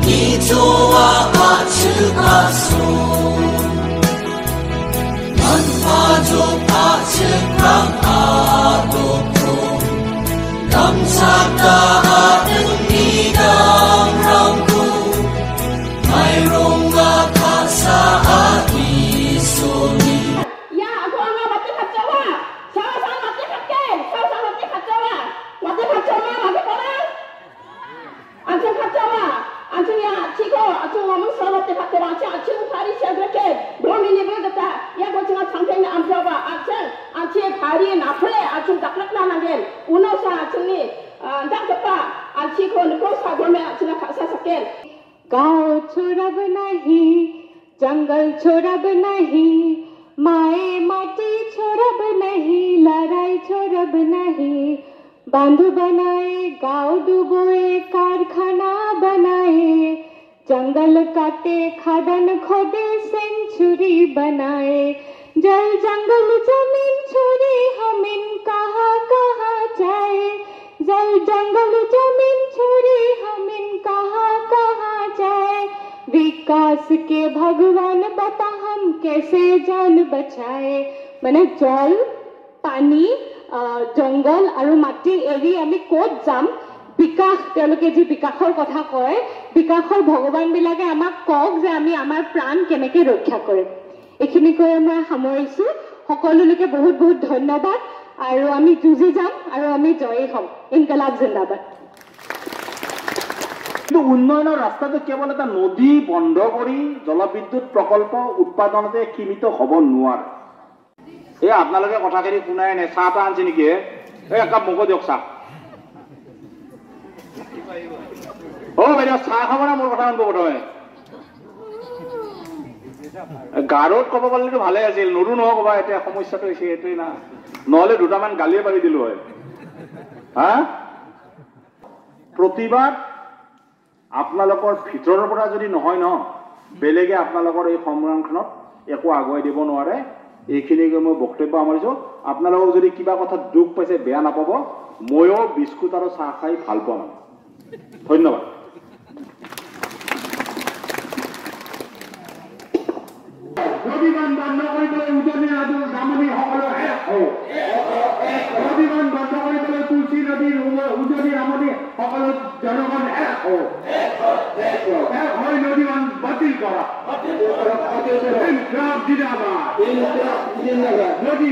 이조와 아츠가소 난파조 아츠강아도토 감사가는 미당랑구 마이롱가 가사아이소니 야, aku angah mati kacau lah. Sama-sama mati kakek, sama-sama mati kacau lah. Mati kacau lah, mati korang. Anjing kacau lah. Anjing ya, ciko, anjing ngomong soal mati kacau lah. Anjing hari siapa kakek? Belum ini berkata, ya kau cuma sangkainya ambil apa? Anjing hari nafle, anjing tak nak nanggil. Uno sa anjing ni, tak tepat. Anjing kau nikau sagome anjing nak kasar sakit. गाँव छोड़ब नहीं जंगल छोड़ब नहीं माए माटी छोड़ब नहीं लड़ाई छोड़ब नहीं बांध बनाए गाँव डुबोए कारखाना बनाए जंगल काटे खादन खोदे सेंचुरी बनाए जल जंगल जमीन छोड़ी हम इन कहाँ कहाँ जाए जल जंगल जमीन छोड़ी हम इन कहाँ कहाँ जाए विकास के भगवान बता हम कैसे जान बचाए মানে জল পানী জংগল আৰু মাটি এৰি আমি ক'ত যাম বিকাশ তেওঁলোকে যি বিকাশৰ কথা কয় বিকাশৰ ভগৱান বিলাকে আমাক কওক যে আমি আমাৰ প্ৰাণ কেনেকৈ ৰক্ষা কৰিম এইখিনি কৈ মই সামৰিছো সকলোলৈকে বহুত বহুত ধন্যবাদ আৰু আমি যুঁজি যাম আৰু আমি জয়ী হ'ম ইনকলাব জিন্দাবাদ কিন্তু উন্নয়নৰ ৰাস্তাটো কেৱল এটা নদী বন্ধ কৰি জলবিদ্যুৎ প্ৰকল্প উৎপাদনতে সীমিত হ'ব নোৱাৰে এই আপোনালোকে কথাখিনি শুনাই নাই চাহ এটা আনছে নেকি এই একাপ মোকো দিয়ক চাহ বাইদেউ চাহ খাব না মোৰ কথা শুনিব প্ৰথমে গাৰত ক'ব পাৰিলেতো ভালে আছিল নৰো নহয় ক'বা এতিয়া সমস্যাটো হৈছে এইটোৱেই না নহ'লে দুটামান গালিয়ে পাৰি দিলো হয় হা প্ৰতিবাদ আপোনালোকৰ ভিতৰৰ পৰা যদি নহয় ন বেলেগে আপোনালোকৰ এই সংগ্ৰামখনত একো আগুৱাই দিব নোৱাৰে এইখিনিকে মই বক্তব্য সামৰিছো আপোনালোকক যদি কিবা কথা দুখ পাইছে বেয়া নাপাব ময়ো বিস্কুট আৰু চাহ খাই ভাল পাওঁ ধন্যবাদ নদীখন বন্ধ কৰিবলৈ উজনি নদীৰ নামনি সকলো নদীখন বন্ধ কৰিবলৈ তুলসী নদীৰ উজনি নামনি সকলো জনগণ হয় নদীখন বাতিল কৰা জিন্দাবাদ নদী